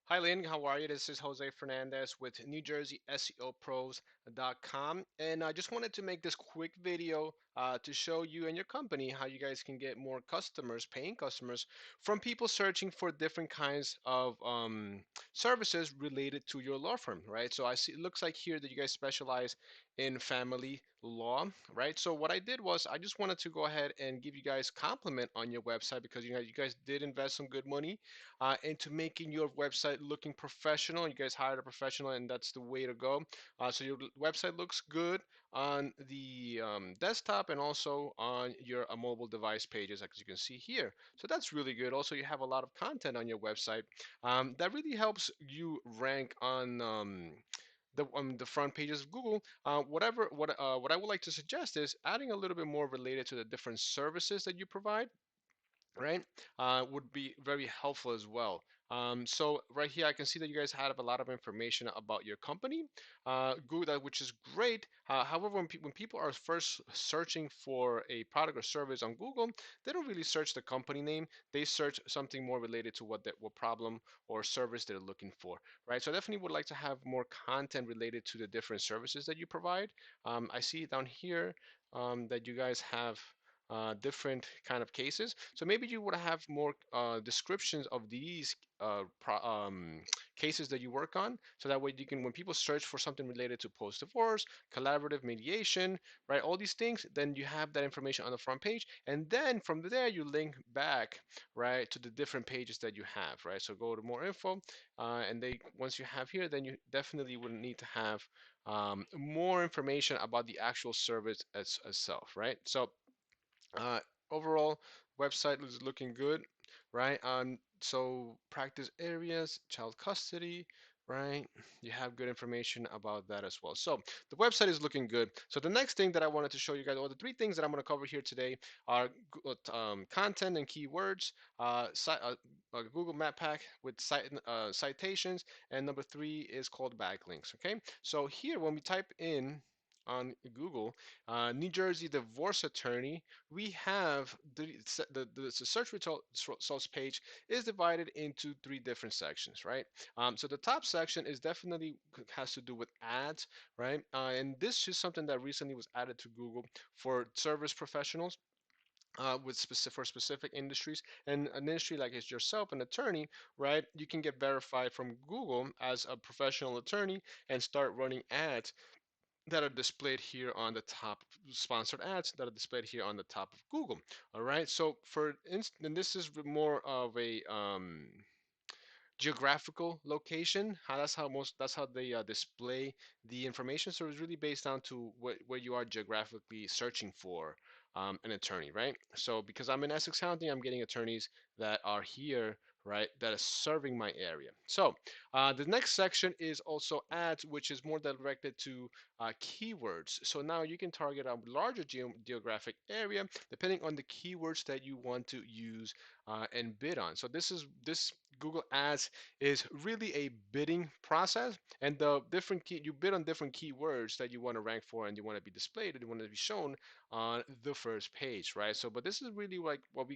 Hi, Lynn. How are you? This is Jose Fernandez with NewJerseySEOPros.com. And I just wanted to make this quick video to show you and your company how you guys can get more customers, paying customers, from people searching for different kinds of services related to your law firm, right? So I see it looks like here that you guys specialize in family law, right? So what I did was I just wanted to go ahead and give you guys compliment on your website because you guys did invest some good money into making your website looking professional. You guys hired a professional, and that's the way to go. So your website looks good on the desktop and also on your mobile device pages, as you can see here. So that's really good. Also, you have a lot of content on your website that really helps you rank on. The front pages of Google. What I would like to suggest is adding a little bit more related to the different services that you provide, right, would be very helpful as well. So right here, I can see that you guys have a lot of information about your company, good, which is great. However, when people are first searching for a product or service on Google, they don't really search the company name. They search something more related to what problem or service they're looking for, right? So I definitely would like to have more content related to the different services that you provide. I see down here that you guys have different kind of cases. So maybe you would have more descriptions of these cases that you work on, so that way you can, when people search for something related to post-divorce, collaborative mediation, right, all these things, then you have that information on the front page, and then from there you link back, right, to the different pages that you have, right. So go to more info, and they once you have here, then you definitely would need to have more information about the actual service as itself, right. So uh, overall, website is looking good, right? So practice areas, child custody, right? You have good information about that as well. So the website is looking good. So the next thing that I wanted to show you guys, or the three things that I'm going to cover here today, are content and keywords, Google Map Pack with citations, and number three is called backlinks. Okay, so here when we type in on Google, New Jersey divorce attorney, we have the search results page is divided into three different sections, right? So the top section is definitely has to do with ads, right? And this is something that recently was added to Google for service professionals. With for specific industries, and an industry like it's yourself, an attorney, right? You can get verified from Google as a professional attorney and start running ads that are displayed here on the top, sponsored ads that are displayed here on the top of Google. All right. So for instance, and this is more of a geographical location. That's how they display the information. So it's really based down to where you are geographically searching for an attorney, right? So because I'm in Essex County, I'm getting attorneys that are here, right, that are serving my area. So the next section is also ads, which is more directed to keywords. So now you can target a larger geographic area depending on the keywords that you want to use and bid on. So this Google Ads is really a bidding process, and the different you bid on different keywords that you want to rank for, and you want to be displayed, and you want to be shown on the first page, right? So, but this is really like what I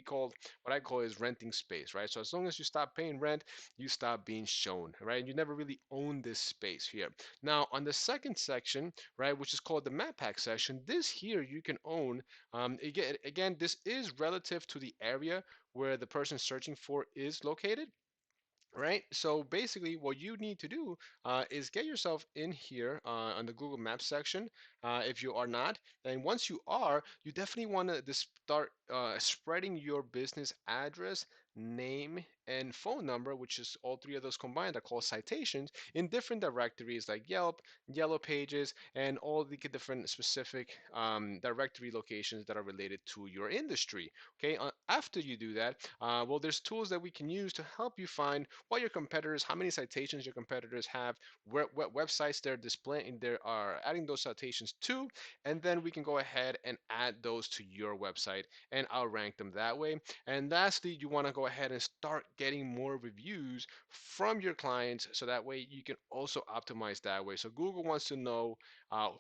call is renting space, right? So as long as you stop paying rent, you stop being shown, right? And you never really own this space here. Now, on the second section, right, which is called the map pack section, this here you can own. Again, this is relative to the area where the person searching for is located, right? So basically, what you need to do is get yourself in here on the Google Maps section. If you are not, and once you are, you definitely want to start spreading your business address, name, and phone number, which is all three of those combined are called citations, in different directories like Yelp, Yellow Pages, and all the different specific directory locations that are related to your industry. Okay, after you do that, well, there's tools that we can use to help you find what your competitors, how many citations your competitors have, what websites they're displaying, they are adding those citations to, and then we can go ahead and add those to your website, and I'll rank them that way. And lastly, you want to go ahead and start getting more reviews from your clients, so that way you can also optimize that way. So Google wants to know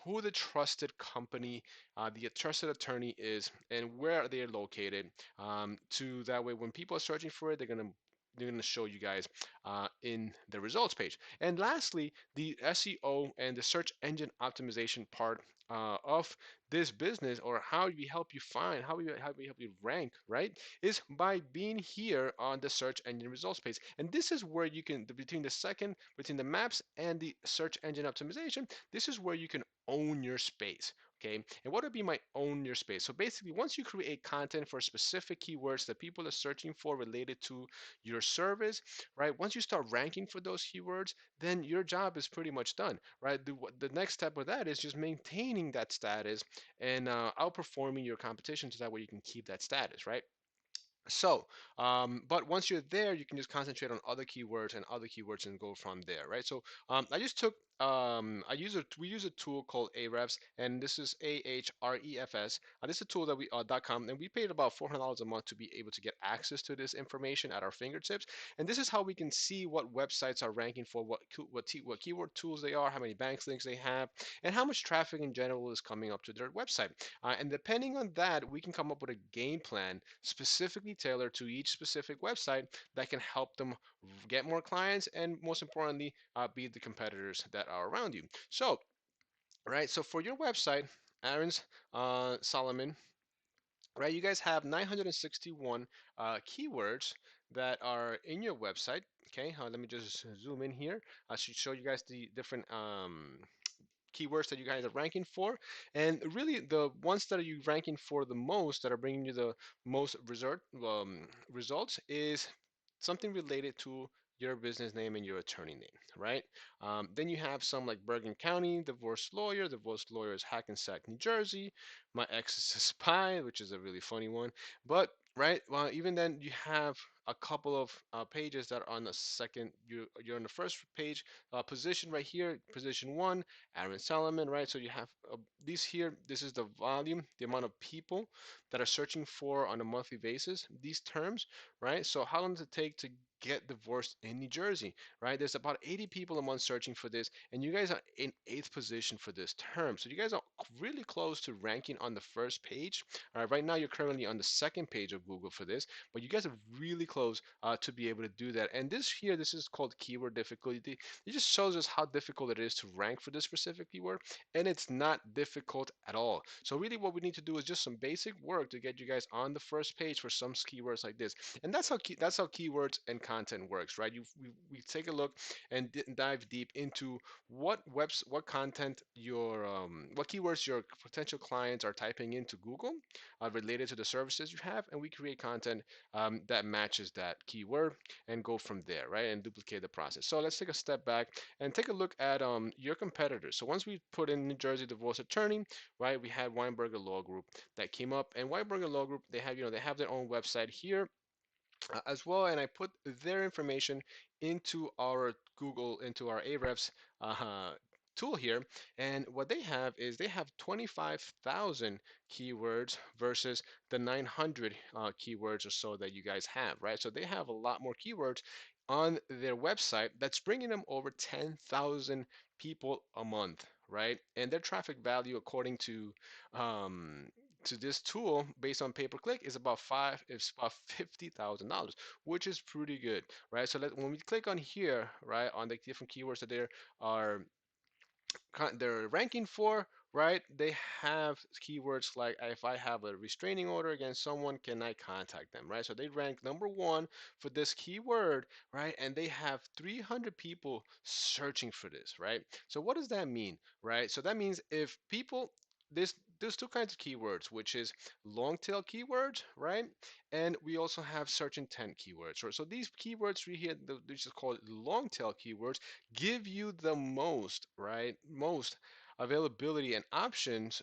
who the trusted company, the trusted attorney is, and where they're located. To that way, when people are searching for it, they're going to they're going to show you guys in the results page. And lastly, the SEO and the search engine optimization part of this business, or how we help you find, how we help you rank, right, is by being here on the search engine results page. And this is where you can, between the maps and the search engine optimization, this is where you can own your space. Okay, and what would be my own your space? So basically, once you create content for specific keywords that people are searching for related to your service, right? Once you start ranking for those keywords, then your job is pretty much done, right? The next step of that is just maintaining that status and outperforming your competition, so that way you can keep that status, right? So, but once you're there, you can just concentrate on other keywords and go from there, right? So, I just took, we use a tool called Ahrefs, and this is Ahrefs. This is a tool that we, .com, and we paid about $400 a month to be able to get access to this information at our fingertips. And this is how we can see what websites are ranking for what keyword tools they are, how many backlinks they have, and how much traffic in general is coming up to their website. And depending on that, we can come up with a game plan specifically tailored to each specific website that can help them get more clients and, most importantly, beat the competitors that are around you. So, right, so for your website, Arons Solomon, right, you guys have 961 keywords that are in your website. Okay, let me just zoom in here. I should show you guys the different keywords that you guys are ranking for, and really the ones that are you ranking for the most, that are bringing you the most results, is something related to your business name and your attorney name, right? Then you have some like Bergen County, divorce lawyer is Hackensack, New Jersey. My ex is a spy, which is a really funny one. But right, well, even then you have a couple of pages that are on the second. You're on the first page position right here, position one, Arons Solomon, right? So you have these here. This is the volume, the amount of people that are searching for on a monthly basis these terms, right? So how long does it take to get divorced in New Jersey, right? There's about 80 people a month searching for this, and you guys are in eighth position for this term. So you guys are really close to ranking on the first page. All right, right now you're currently on the second page of Google for this, but you guys are really close to be able to do that. And this here, this is called keyword difficulty. It just shows us how difficult it is to rank for this specific keyword, and it's not difficult at all. So really what we need to do is just some basic work to get you guys on the first page for some keywords like this. And that's how keywords and content works, right? We take a look and dive deep into what content what keywords your potential clients are typing into Google related to the services you have, and we create content that matches that keyword and go from there, right? And duplicate the process. So let's take a step back and take a look at your competitors. So once we put in New Jersey divorce attorney, right, we had Weinberger Law Group that came up, and Weinberger Law Group, they have their own website here as well, and I put their information into our Ahrefs uh, tool here, and what they have is they have 25,000 keywords versus the 900 keywords or so that you guys have, right? So they have a lot more keywords on their website that's bringing them over 10,000 people a month, right? And their traffic value, according um, to this tool, based on pay-per-click, is about $50,000, which is pretty good, right? So when we click on here, right, on the different keywords that are they're ranking for, right? They have keywords like, if I have a restraining order against someone, can I contact them, right? So they rank number one for this keyword, right? And they have 300 people searching for this, right? So what does that mean, right? So that means if people, there's two kinds of keywords, which is long tail keywords, right? And we also have search intent keywords. So these keywords right here, which is called long tail keywords, give you the most, right? Most availability and options,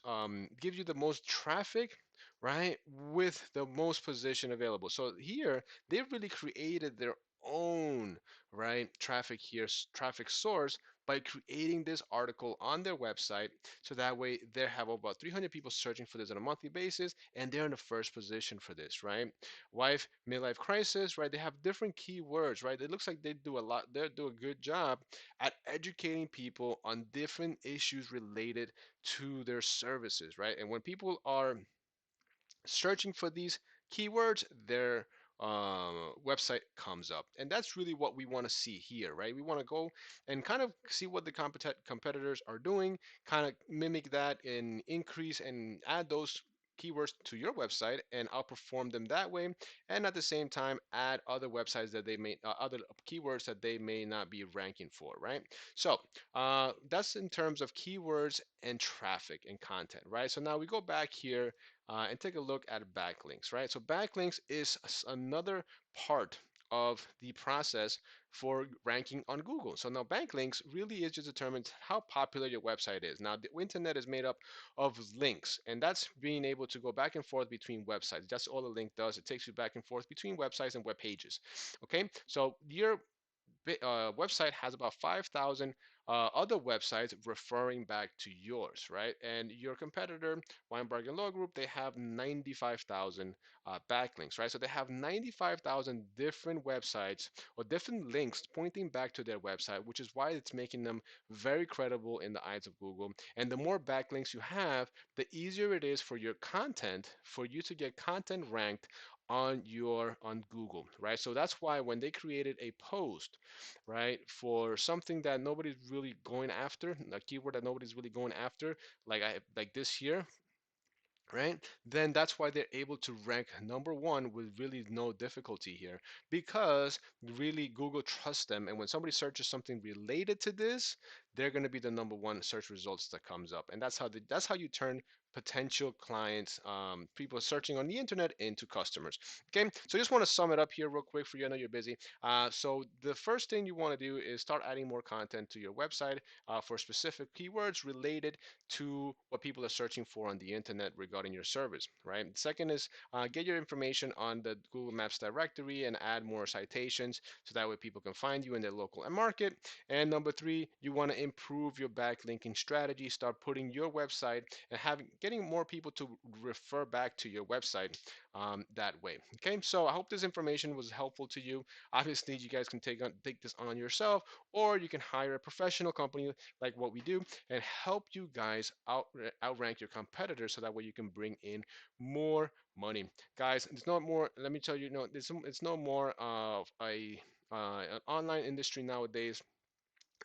give you the most traffic, right? With the most position available. So here, they've really created their own, right, traffic here, traffic source by creating this article on their website. So that way they have about 300 people searching for this on a monthly basis, and they're in the first position for this, right? Wife, midlife crisis, right? They have different keywords, right? It looks like they do a good job at educating people on different issues related to their services, right? And when people are searching for these keywords, they're website comes up. And that's really what we want to see here, right? We want to go and kind of see what the competitors are doing, kind of mimic that and increase and add those keywords to your website and outperform them that way, and at the same time add other websites that they may other keywords that they may not be ranking for, right? So that's in terms of keywords and traffic and content, right? So now we go back here and take a look at backlinks, right? So backlinks is another part of the process for ranking on Google. So now backlinks really is just determines how popular your website is. Now the internet is made up of links, and that's being able to go back and forth between websites. That's all a link does. It takes you back and forth between websites and web pages. Okay, so your website has about 5,000 other websites referring back to yours, right? And your competitor, Weinberg and Law Group, they have 95,000 backlinks, right? So they have 95,000 different websites or different links pointing back to their website, which is why it's making them very credible in the eyes of Google. And the more backlinks you have, the easier it is for your content, for you to get content ranked on Google, right? So that's why when they created a post, right, for something that nobody's really going after, a keyword that nobody's really going after, like this here, right? Then that's why they're able to rank number one with really no difficulty here, because really Google trusts them. And when somebody searches something related to this, they're going to be the number one search results that comes up. And that's how you turn potential clients, people searching on the internet, into customers. Okay, so I just want to sum it up here real quick for you. I know you're busy. So the first thing you want to do is start adding more content to your website for specific keywords related to what people are searching for on the internet regarding your service, right? Second is get your information on the Google Maps directory and add more citations so that way people can find you in their local market. And number three, you want to improve your backlinking strategy. Start putting your website and getting more people to refer back to your website that way. Okay, so I hope this information was helpful to you. Obviously, you guys can take this on yourself, or you can hire a professional company like what we do and help you guys outrank your competitors so that way you can bring in more money. Guys, it's not more, let me tell you, no, it's no more of an online industry nowadays.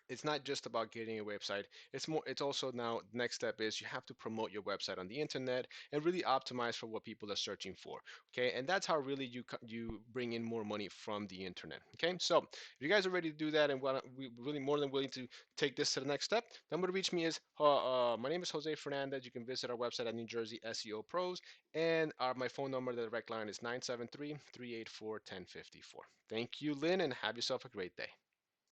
It's not just about getting a website. It's also now next step is you have to promote your website on the internet and really optimize for what people are searching for. Okay, and that's how really you bring in more money from the internet. Okay, so if you guys are ready to do that and we really more than willing to take this to the next step, the number to reach me is my name is Jose Fernandez. You can visit our website at New Jersey SEO Pros, and my phone number, the direct line is 973-384-1054. Thank you, Lynn, and have yourself a great day.